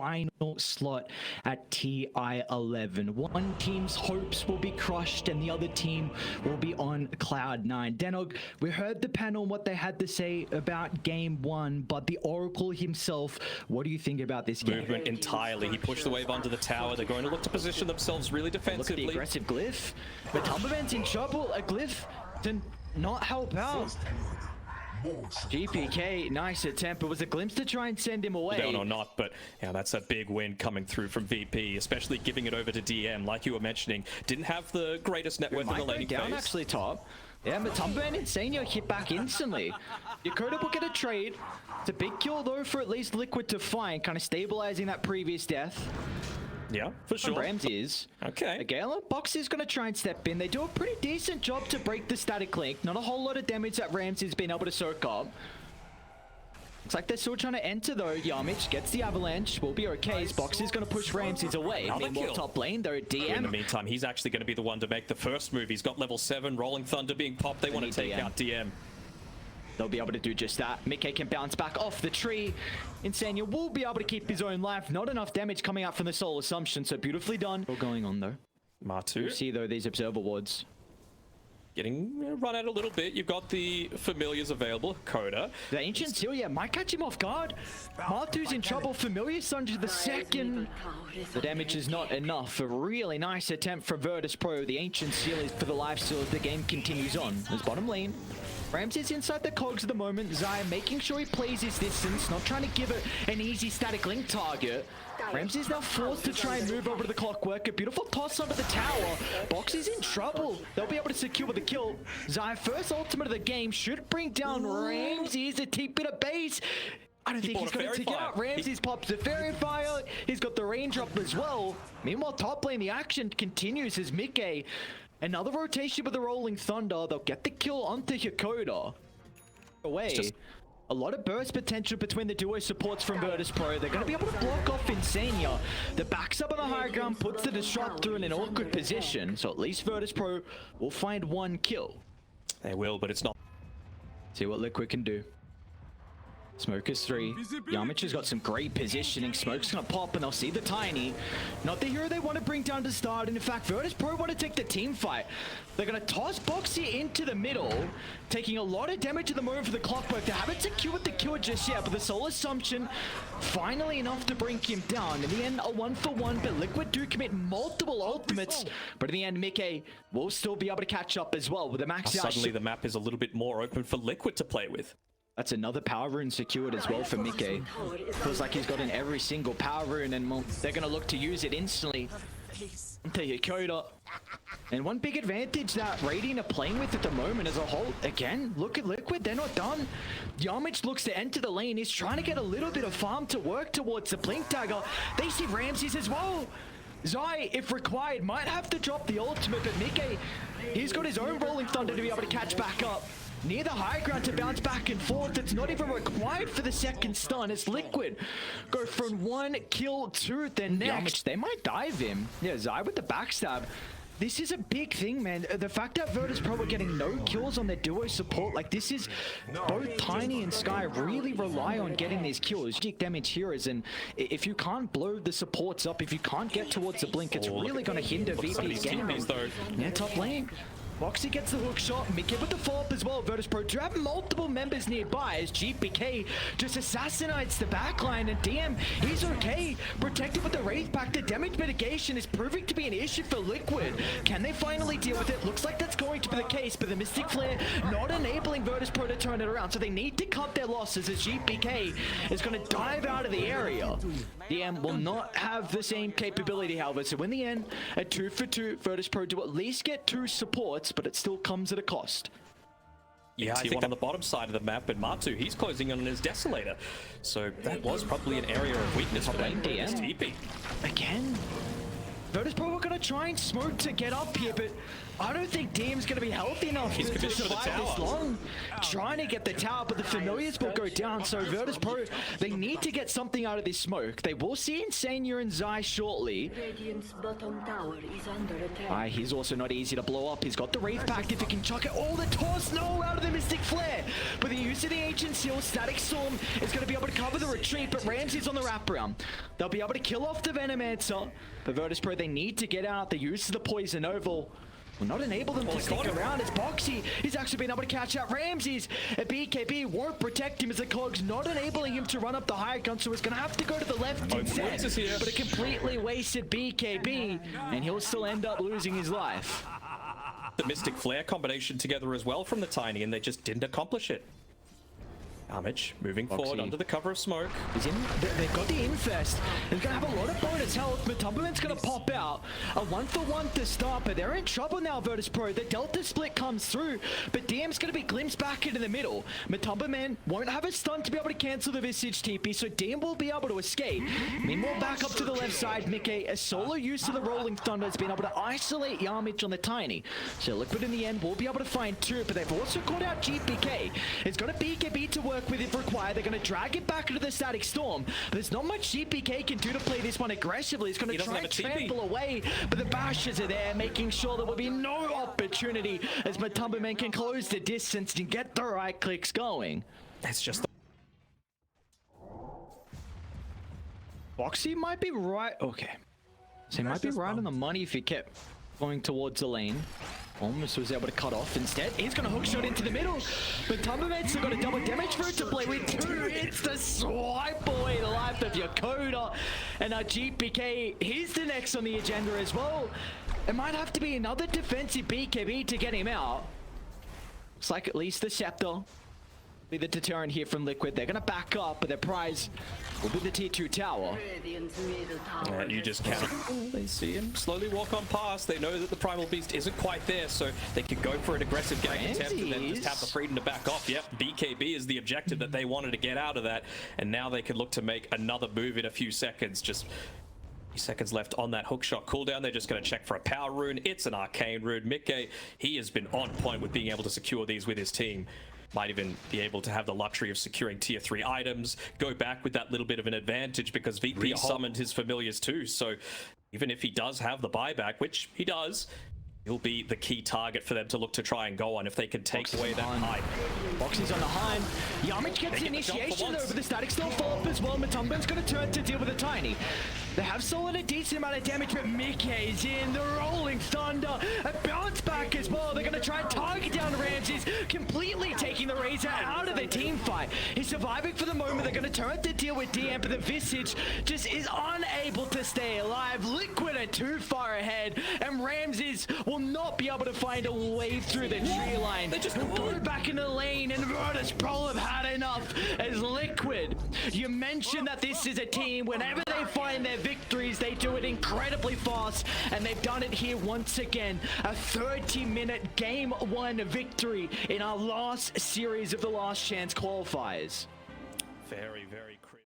final slot at TI11. One team's hopes will be crushed and the other team will be on cloud 9. Denog, we heard the panel and what they had to say about game one, but the Oracle himself, what do you think about this game? Movement entirely. He pushed the wave onto the tower. They're going to look to position themselves really defensively. Look at the aggressive Glyph. But Tumberman's in trouble. A Glyph to not help out. GPK, nice attempt. It was a glimpse to try and send him away. No, not, but yeah, that's a big win coming through from VP, especially giving it over to DM, like you were mentioning. Didn't have the greatest net worth in the laning phase. Down actually top. Yeah, but Tumberman and Senyo hit back instantly. Yakota will get a trade. It's a big kill though for at least Liquid to find, kind of stabilizing that previous death. Yeah, for sure. Ramses. Okay. Gala, Box is going to try and step in. They do a pretty decent job to break the static link. Not a whole lot of damage that Ramses has been able to soak up. Looks like they're still trying to enter though. Yamich gets the avalanche. Will be okay. His Box is going to push Ramses away. Meanwhile, top lane though, DM. In the meantime, he's actually going to be the one to make the first move. He's got level 7, Rolling Thunder being popped. They want to take out DM. They'll be able to do just that. Mickey can bounce back off the tree. Insania will be able to keep his own life. Not enough damage coming out from the Soul Assumption, so beautifully done. What's going on though? Matu. You see though these observer wards. Getting run out a little bit. You've got the familiars available. Coda. The Ancient Seal, yeah, might catch him off guard. Matu's in trouble. Familiar Sunja the second. The damage is not enough. A really nice attempt from Virtus Pro. The Ancient Seal is for the lifesteal as the game continues on. There's bottom lane. Ramses inside the cogs at the moment. Zaya making sure he plays his distance, not trying to give it an easy static link target. Ramses now forced to try and move over to the clockwork. A beautiful toss under the tower. Box is in trouble. They'll be able to secure the kill. Zaya first ultimate of the game should bring down Ramses. A TP to base. I don't think he's going to take it out. Ramses pops the Fairy Fire. He's got the raindrop as well. Meanwhile, top lane, the action continues as Mickey. Another rotation with the Rolling Thunder. They'll get the kill onto Yakota. Away. A lot of burst potential between the duo supports from Virtus Pro. They're going to be able to block off Insania. The backs up on the high ground, puts the Disruptor in an awkward position. So at least Virtus Pro will find one kill. They will, but it's not. See what Liquid can do. Smoker's 3. Yamich has got some great positioning. Smoke's gonna pop and they'll see the Tiny. Not the hero they want to bring down to start. And in fact, Virtus Pro want to take the team fight. They're gonna toss Boxy into the middle, taking a lot of damage at the moment for the clockwork. They haven't secured the kill just yet, but the Soul Assumption finally enough to bring him down. In the end, a 1-for-1, but Liquid do commit multiple ultimates. But in the end, Mickey will still be able to catch up as well with the max out. Suddenly the map is a little bit more open for Liquid to play with. That's another power rune secured as well for Mickey. Feels like he's gotten every single power rune and they're going to look to use it instantly. Into Yakota. And one big advantage that Radiant are playing with at the moment as a whole, again, look at Liquid, they're not done. Yamich looks to enter the lane. He's trying to get a little bit of farm to work towards the Blink Dagger. They see Ramses as well. Zai, if required, might have to drop the ultimate, but Mickey, he's got his own Rolling Thunder to be able to catch back up. Near the high ground to bounce back and forth. It's not even required for the second stun. It's Liquid go from one kill to the next. They might dive him. Yeah, Zai with the backstab. This is a big thing, man. The fact that Virtus Pro are getting no kills on their duo support, like this is both Tiny and Sky really rely on getting these kills. Damage heroes, and if you can't blow the supports up, if you can't get towards the blink, it's really going to hinder VP's game. Yeah, top lane. Boxy gets the hook shot, Mickey with the follow-up as well. Virtus Pro do have multiple members nearby as GPK just assassinates the backline, and DM, he's okay. Protected with the Wraith Pack, the damage mitigation is proving to be an issue for Liquid. Can they finally deal with it? Looks like that's going to be the case, but the Mystic Flare not enabling Virtus Pro to turn it around, so they need to cut their losses as GPK is going to dive out of the area. DM will not have the same capability, however, so in the end, a 2-for-2, Virtus Pro do at least get 2 supports, but it still comes at a cost. Yeah, I think on the bottom side of the map, and Matu, he's closing on his Desolator. So that was probably an area of weakness for that TP. Again, Virtus Pro are going to try and smoke to get up here, but I don't think DM's going to be healthy enough to survive this long. Trying to get the tower, but the familiars will go down. So Virtus Pro, they need to get something out of this smoke. They will see Insania and Zai shortly. Radiant's bottom tower is under attack. He's also not easy to blow up. He's got the Wraith Pact if he can chuck it. Oh, the toss, no, out of the Mystic Flare. But the use of the Ancient Seal, Static Storm is going to be able to cover the retreat, but Ramsey's on the wraparound. They'll be able to kill off the Venomancer. But Virtus Pro, they need to get out. The use of the Poison Oval will not enable them to stick around as Boxy is actually being able to catch out Ramses. BKB won't protect him as the Cog's not enabling him to run up the high gun, so he's going to have to go to the left instead. But a completely wasted BKB, and he'll still end up losing his life. The Mystic Flare combination together as well from the Tiny, and they just didn't accomplish it. Damage moving forward under the cover of smoke. They've got the Infest. They're going to have a lot of bonus health. Matumbaman's going to pop out. A 1-for-1 to start, but they're in trouble now, Virtus Pro. The Delta split comes through, but DM's going to be glimpsed back into the middle. Matumbaman won't have a stun to be able to cancel the Visage TP, so DM will be able to escape. Meanwhile, back up to the left side, Mickey, a solo use of the Rolling Thunder has been able to isolate Yamich on the Tiny. So Liquid in the end will be able to find two, but they've also caught out GPK. It's got a BKB to work with if required. They're going to drag it back into the Static Storm, but there's not much GPK can do to play this one aggressively. He's going to try and trample away, but the bashes are there, making sure there will be no opportunity as Matumbaman can close the distance and get the right clicks going. It's just Boxy might be right. Okay, so he might be right on the money if he kept going towards the lane. Almost was able to cut off instead. He's going to hook shot into the middle, but Tumberman's still got a double damage for it to play with. 2 hits to swipe away the life of your Coda. And now GPK, he's the next on the agenda as well. It might have to be another defensive BKB to get him out. Looks like at least the Scepter be the deterrent here from Liquid. They're going to back up, but their prize will be the tier 2 tower. Radiant's middle tower. And you just can't. They see him slowly walk on past. They know that the Primal Beast isn't quite there, so they can go for an aggressive gang attempt and then just have the freedom to back off. Yep, BKB is the objective that they wanted to get out of that, and now they can look to make another move in a few seconds. Just seconds left on that hookshot cooldown. They're just going to check for a power rune. It's an arcane rune. Mickey, he has been on point with being able to secure these with his team. Might even be able to have the luxury of securing tier 3 items, go back with that little bit of an advantage because VP summoned his familiars too. So even if he does have the buyback, which he does, he'll be the key target for them to look to try and go on if they can take away that hype. Boxy's on the hind. Yamich gets the initiation though, but the Static Storm fall up as well. Matumban's going to turn to deal with the Tiny. They have stolen a decent amount of damage, but Mickey's in. The Rolling Thunder, a bounce back as well. They're going to try and target down Ramses, completely taking the Razor out of the team fight. He's surviving for the moment. They're going to turn to deal with DM, but the Visage just is unable to stay alive. Liquid are too far ahead, and Ramses will not be able to find a way through the tree line. They just go back in the lane, and Virtus Pro have had enough as Liquid. You mentioned that this is a team, whenever they find their victories, they do it incredibly fast, and they've done it here once again. A 30-minute game 1 victory in our last series of the Last Chance qualifiers. Very, very